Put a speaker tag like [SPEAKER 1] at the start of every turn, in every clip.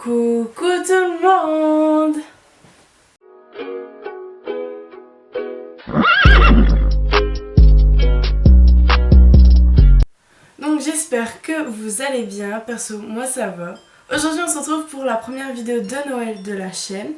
[SPEAKER 1] Coucou tout le monde! Donc j'espère que vous allez bien, perso moi ça va. Aujourd'hui on se retrouve pour la première vidéo de Noël de la chaîne.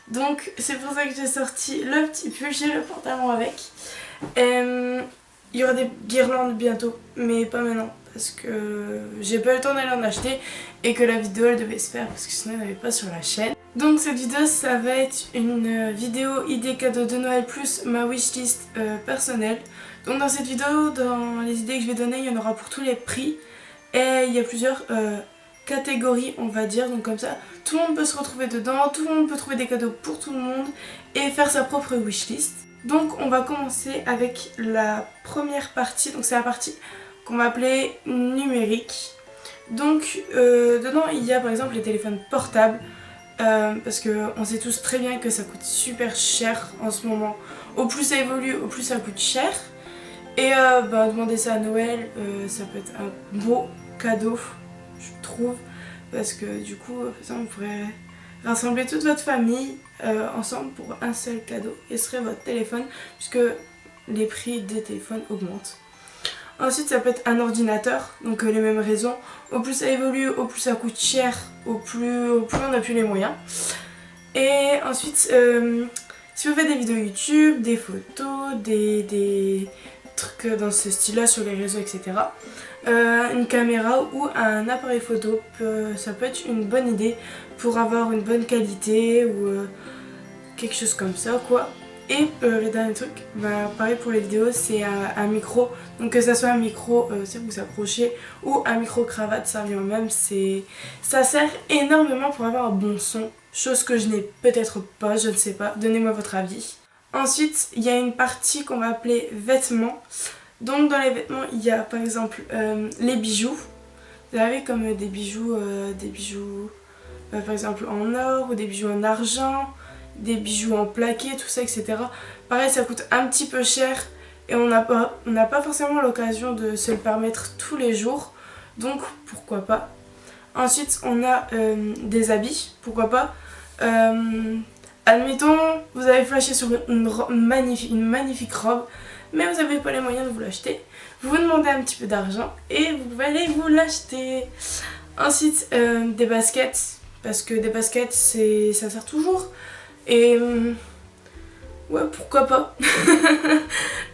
[SPEAKER 1] Donc c'est pour ça que j'ai sorti le petit pull, j'ai le pantalon avec. Il y aura des guirlandes bientôt, mais pas maintenant. Parce que j'ai pas eu le temps d'aller en acheter et que la vidéo elle devait se faire parce que sinon elle n'avait pas sur la chaîne. Donc cette vidéo ça va être une vidéo idée cadeau de Noël plus ma wishlist personnelle. Donc dans cette vidéo, dans les idées que je vais donner, il y en aura pour tous les prix. Et il y a plusieurs catégories on va dire. Donc comme ça tout le monde peut se retrouver dedans, tout le monde peut trouver des cadeaux pour tout le monde et faire sa propre wishlist. Donc on va commencer avec la première partie, donc c'est la partie qu'on va appeler numérique. Donc dedans il y a par exemple les téléphones portables parce qu'on sait tous très bien que ça coûte super cher en ce moment. Au plus ça évolue, au plus ça coûte cher. Et demander ça à Noël, ça peut être un beau cadeau, je trouve. Parce que du coup, ça, on pourrait rassembler toute votre famille ensemble pour un seul cadeau. Et ce serait votre téléphone, puisque les prix des téléphones augmentent. Ensuite ça peut être un ordinateur, donc les mêmes raisons. Au plus ça évolue, au plus ça coûte cher, au plus on n'a plus les moyens. Et ensuite, si vous faites des vidéos YouTube, des photos, des trucs dans ce style là sur les réseaux, etc. Une caméra ou un appareil photo, ça peut être une bonne idée pour avoir une bonne qualité ou quelque chose comme ça quoi. Et le dernier truc, pareil pour les vidéos, c'est un micro. Donc que ça soit un micro, si vous accrochez, ou un micro cravate, ça revient au même. Ça sert énormément pour avoir un bon son. Chose que je n'ai peut-être pas, je ne sais pas. Donnez-moi votre avis. Ensuite, il y a une partie qu'on va appeler vêtements. Donc dans les vêtements, il y a par exemple les bijoux. Vous avez comme des bijoux par exemple en or ou des bijoux en argent. Des bijoux en plaqué, tout ça, etc. Pareil, ça coûte un petit peu cher et on n'a pas forcément l'occasion de se le permettre tous les jours, donc pourquoi pas. Ensuite, on a des habits, pourquoi pas. Admettons, vous avez flashé sur une magnifique robe, mais vous n'avez pas les moyens de vous l'acheter. Vous demandez un petit peu d'argent et vous pouvez aller vous l'acheter. Ensuite, des baskets, parce que des baskets, ça sert toujours. Et ouais, pourquoi pas.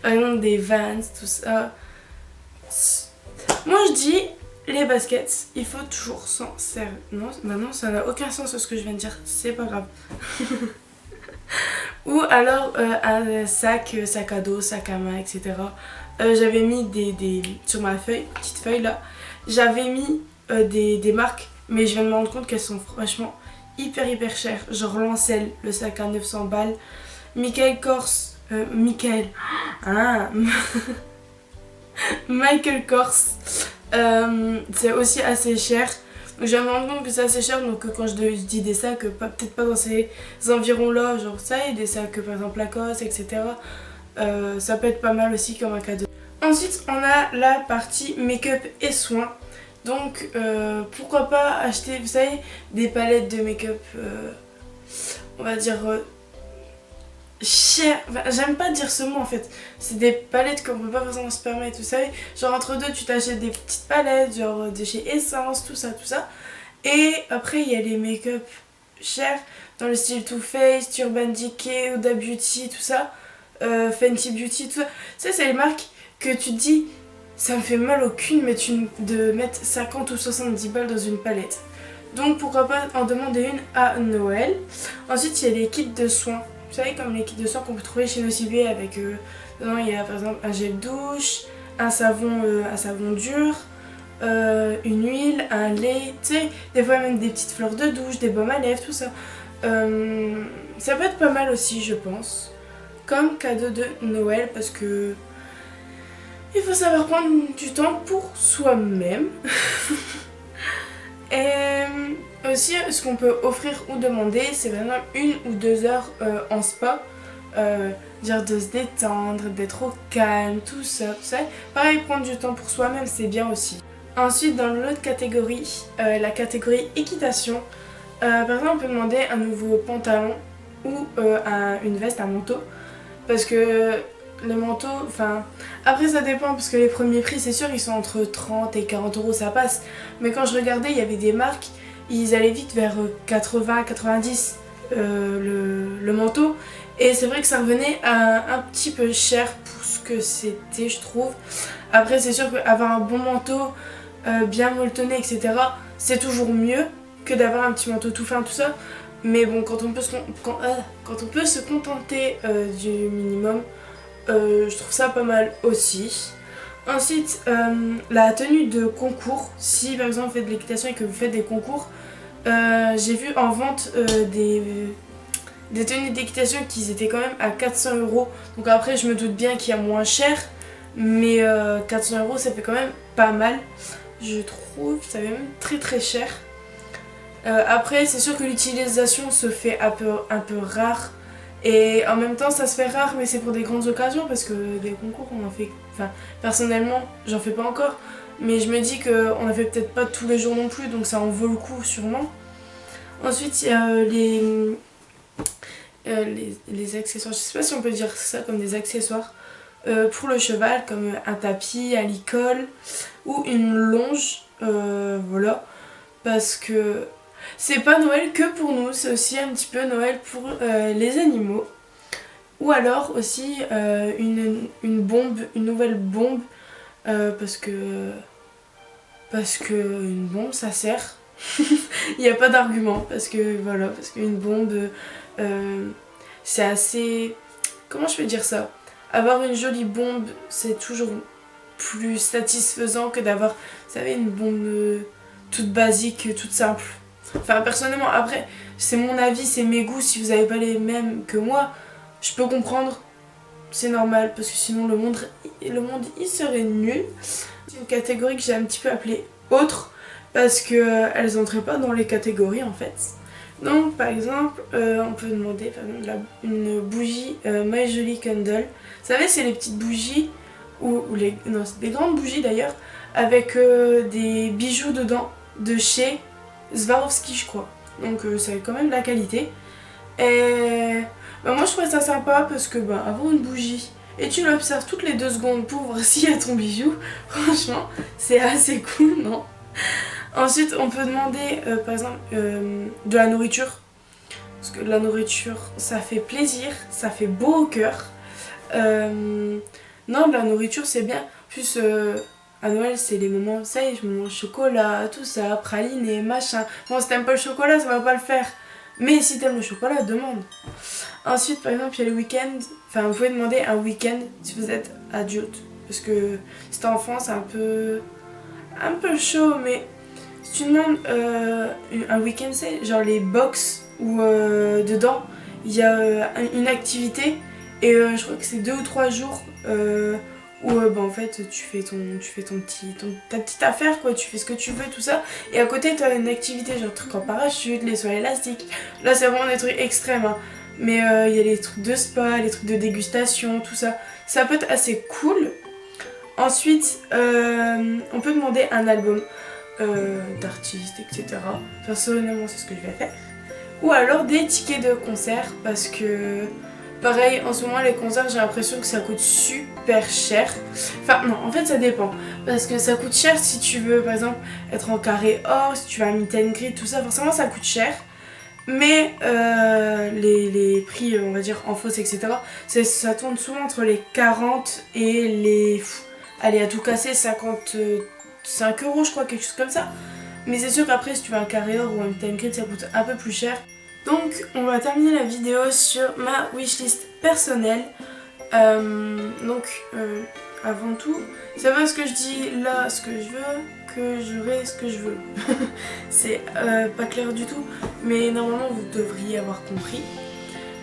[SPEAKER 1] Par exemple des Vans, tout ça. Moi je dis les baskets, il faut toujours s'en servir. Non, maintenant ça n'a aucun sens ce que je viens de dire, c'est pas grave. Ou alors un sac à dos, sac à main, etc. J'avais mis sur ma petite feuille là, j'avais mis des marques, mais je viens de me rendre compte qu'elles sont franchement hyper cher, genre Lancel, le sac à 900 balles, Michael Kors, Michael Kors, c'est aussi assez cher. Donc je me rends compte que c'est assez cher, donc quand je dis des sacs, peut-être pas dans ces environs là, genre ça, et des sacs par exemple Lacoste, etc. Ça peut être pas mal aussi comme un cadeau. Ensuite on a la partie make-up et soins. Donc pourquoi pas acheter, vous savez, des palettes de make-up, on va dire chères. Enfin, j'aime pas dire ce mot en fait. C'est des palettes qu'on peut pas forcément se permettre, vous savez. Genre entre deux tu t'achètes des petites palettes, genre de chez Essence, tout ça. Et après il y a les make-up chers, dans le style Too Faced, Urban Decay, Huda Beauty, tout ça. Fenty Beauty, tout ça. Ça c'est les marques que tu te dis... Ça me fait mal au cul de mettre 50 ou 70 balles dans une palette. Donc pourquoi pas en demander une à Noël. Ensuite il y a les kits de soins. Vous savez comme les kits de soins qu'on peut trouver chez Nocibé avec... dedans il y a par exemple un gel douche, un savon dur, une huile, un lait, tu sais, des fois même des petites fleurs de douche, des baumes à lèvres, tout ça. Ça peut être pas mal aussi je pense. Comme cadeau de Noël parce que... Il faut savoir prendre du temps pour soi-même. Et aussi, ce qu'on peut offrir ou demander, c'est vraiment 1 ou 2 heures en spa. Dire de se détendre, d'être au calme, tout ça. Pareil, prendre du temps pour soi-même, c'est bien aussi. Ensuite, dans l'autre catégorie, la catégorie équitation. Par exemple, on peut demander un nouveau pantalon ou une veste, un manteau. Parce que les manteaux, enfin... Après ça dépend, parce que les premiers prix, c'est sûr, ils sont entre 30 et 40 euros, ça passe. Mais quand je regardais, il y avait des marques, ils allaient vite vers 80, 90 le manteau. Et c'est vrai que ça revenait à un petit peu cher pour ce que c'était, je trouve. Après, c'est sûr qu'avoir un bon manteau, bien molletonné, etc., c'est toujours mieux que d'avoir un petit manteau tout fin, tout ça. Mais bon, quand on peut se contenter du minimum, je trouve ça pas mal aussi. Ensuite, la tenue de concours. Si par exemple vous faites de l'équitation et que vous faites des concours, j'ai vu en vente des tenues d'équitation qui étaient quand même à 400 euros. Donc après, je me doute bien qu'il y a moins cher, mais 400 euros ça fait quand même pas mal. Je trouve ça fait même très très cher. Après, c'est sûr que l'utilisation se fait un peu rare. Et en même temps, ça se fait rare, mais c'est pour des grandes occasions parce que des concours, on en fait. Enfin, personnellement, j'en fais pas encore. Mais je me dis qu'on en fait peut-être pas tous les jours non plus, donc ça en vaut le coup sûrement. Ensuite, il y a les accessoires. Je sais pas si on peut dire ça comme des accessoires. Pour le cheval, comme un tapis, un licol ou une longe. Voilà. Parce que c'est pas Noël que pour nous, c'est aussi un petit peu Noël pour les animaux. Ou alors aussi une bombe, une nouvelle bombe, parce que une bombe ça sert. Il n'y a pas d'argument, parce que voilà, parce qu'une bombe c'est assez... Comment je peux dire ça? Avoir une jolie bombe, c'est toujours plus satisfaisant que d'avoir, vous savez, une bombe toute basique, toute simple. Enfin, personnellement, après, c'est mon avis, c'est mes goûts. Si vous n'avez pas les mêmes que moi, je peux comprendre. C'est normal, parce que sinon le monde il serait nul. C'est une catégorie que j'ai un petit peu appelée autre, parce qu'elles n'entraient pas dans les catégories en fait. Donc, par exemple, on peut demander par exemple, une bougie My Jolie Candle. Vous savez, c'est les petites bougies, non, c'est des grandes bougies d'ailleurs, avec des bijoux dedans, de chez Swarovski je crois. Donc ça a quand même de la qualité. Et bah, moi je trouvais ça sympa parce que avoir une bougie et tu l'observes toutes les 2 secondes pour voir s'il y a ton bijou, franchement c'est assez cool, non? Ensuite on peut demander par exemple de la nourriture. Parce que la nourriture ça fait plaisir, ça fait beau au cœur. Non, de la nourriture c'est bien. En plus à Noël, c'est les moments, ça y est, je me mange chocolat, tout ça, praliné, machin. Bon, si t'aimes pas le chocolat, ça va pas le faire. Mais si t'aimes le chocolat, demande. Ensuite, par exemple, il y a le week-end. Enfin, vous pouvez demander un week-end si vous êtes adulte. Parce que si t'es enfant, c'est un peu chaud. Mais si tu demandes un week-end, c'est genre les box où dedans, il y a une activité. Et je crois que c'est 2 ou 3 jours. Où en fait tu fais ta petite affaire quoi, tu fais ce que tu veux tout ça et à côté tu as une activité genre truc en parachute, les sauts élastiques, là c'est vraiment des trucs extrêmes hein. Mais il y a les trucs de spa, les trucs de dégustation, tout ça, ça peut être assez cool. Ensuite on peut demander un album d'artistes etc. Personnellement c'est ce que je vais faire. Ou alors des tickets de concert parce que pareil, en ce moment les concerts j'ai l'impression que ça coûte super cher. Enfin non, en fait ça dépend. Parce que ça coûte cher si tu veux par exemple être en carré or, si tu veux un meet and greet, tout ça, forcément ça coûte cher. Mais les prix on va dire en fausse etc. Ça tourne souvent entre les 40 et les... allez à tout casser 55 euros je crois, quelque chose comme ça. Mais c'est sûr qu'après si tu veux un carré or ou un meet and greet ça coûte un peu plus cher. Donc on va terminer la vidéo sur ma wishlist personnelle. Avant tout, c'est pas ce que je dis là ce que je veux que j'aurai ce que je veux. C'est pas clair du tout, mais normalement vous devriez avoir compris.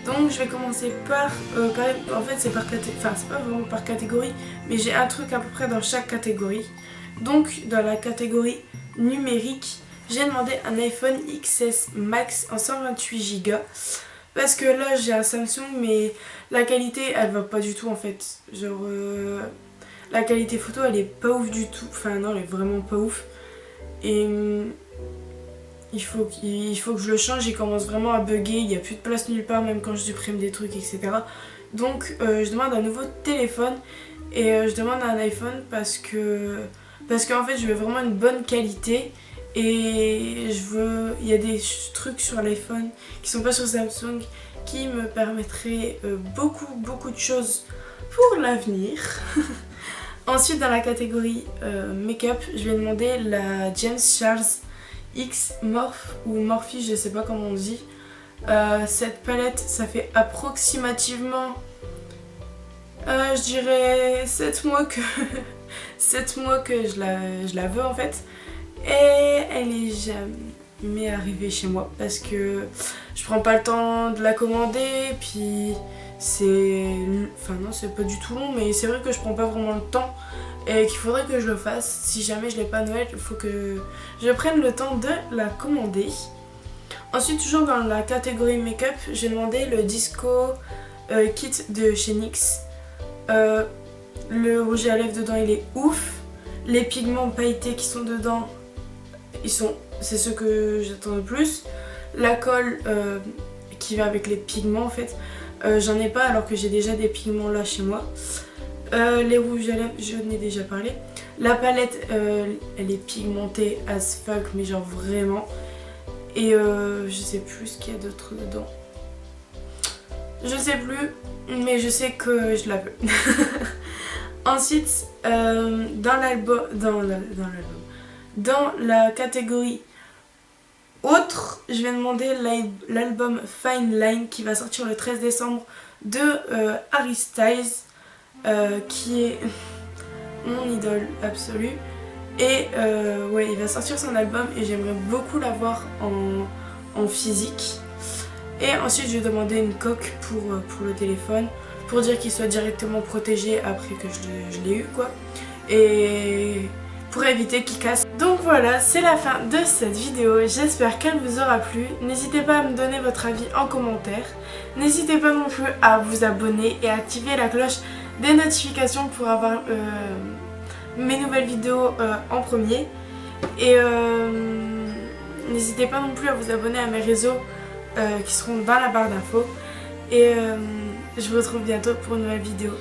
[SPEAKER 1] Donc je vais commencer par en fait c'est par catégorie, enfin c'est pas vraiment par catégorie, mais j'ai un truc à peu près dans chaque catégorie. Donc dans la catégorie numérique, j'ai demandé un iPhone XS Max en 128 Go parce que là j'ai un Samsung mais la qualité elle va pas du tout en fait. Genre la qualité photo elle est pas ouf du tout, enfin non elle est vraiment pas ouf. Et il faut que je le change, il commence vraiment à bugger, il n'y a plus de place nulle part même quand je supprime des trucs, etc. Donc je demande un nouveau téléphone et je demande un iPhone parce qu'en fait je veux vraiment une bonne qualité et il y a des trucs sur l'iPhone qui sont pas sur Samsung qui me permettraient beaucoup de choses pour l'avenir. Ensuite dans la catégorie make-up, je vais demander la James Charles X Morph ou Morphe, je sais pas comment on dit. Cette palette, ça fait approximativement, je dirais 7 mois que, 7 mois que je la veux en fait. Et elle est jamais arrivée chez moi parce que je prends pas le temps de la commander. Puis c'est... Enfin non, c'est pas du tout long, mais c'est vrai que je prends pas vraiment le temps. Et qu'il faudrait que je le fasse. Si jamais je l'ai pas à Noël, il faut que je prenne le temps de la commander. Ensuite, toujours dans la catégorie make-up, j'ai demandé le Disco Kit de chez NYX. Le rouge à lèvres dedans, il est ouf. Les pigments pailletés qui sont dedans, c'est ce que j'attends le plus. La colle qui va avec les pigments en fait, j'en ai pas alors que j'ai déjà des pigments là chez moi. Les rouges à lèvres, je n'ai déjà parlé. La palette, elle est pigmentée as fuck, mais genre vraiment. Et je sais plus ce qu'il y a d'autre dedans. Je sais plus, mais je sais que je la veux. Ensuite, dans la catégorie autre, je vais demander l'album Fine Line qui va sortir le 13 décembre de Harry Styles, qui est mon idole absolue. Et ouais, il va sortir son album et j'aimerais beaucoup l'avoir en physique. Et ensuite, je vais demander une coque pour le téléphone, pour dire qu'il soit directement protégé après que je l'ai eu quoi. Et pour éviter qu'il casse. Donc voilà, c'est la fin de cette vidéo. J'espère qu'elle vous aura plu. N'hésitez pas à me donner votre avis en commentaire. N'hésitez pas non plus à vous abonner et à activer la cloche des notifications pour avoir mes nouvelles vidéos en premier. Et n'hésitez pas non plus à vous abonner à mes réseaux qui seront dans la barre d'infos. Et je vous retrouve bientôt pour une nouvelle vidéo.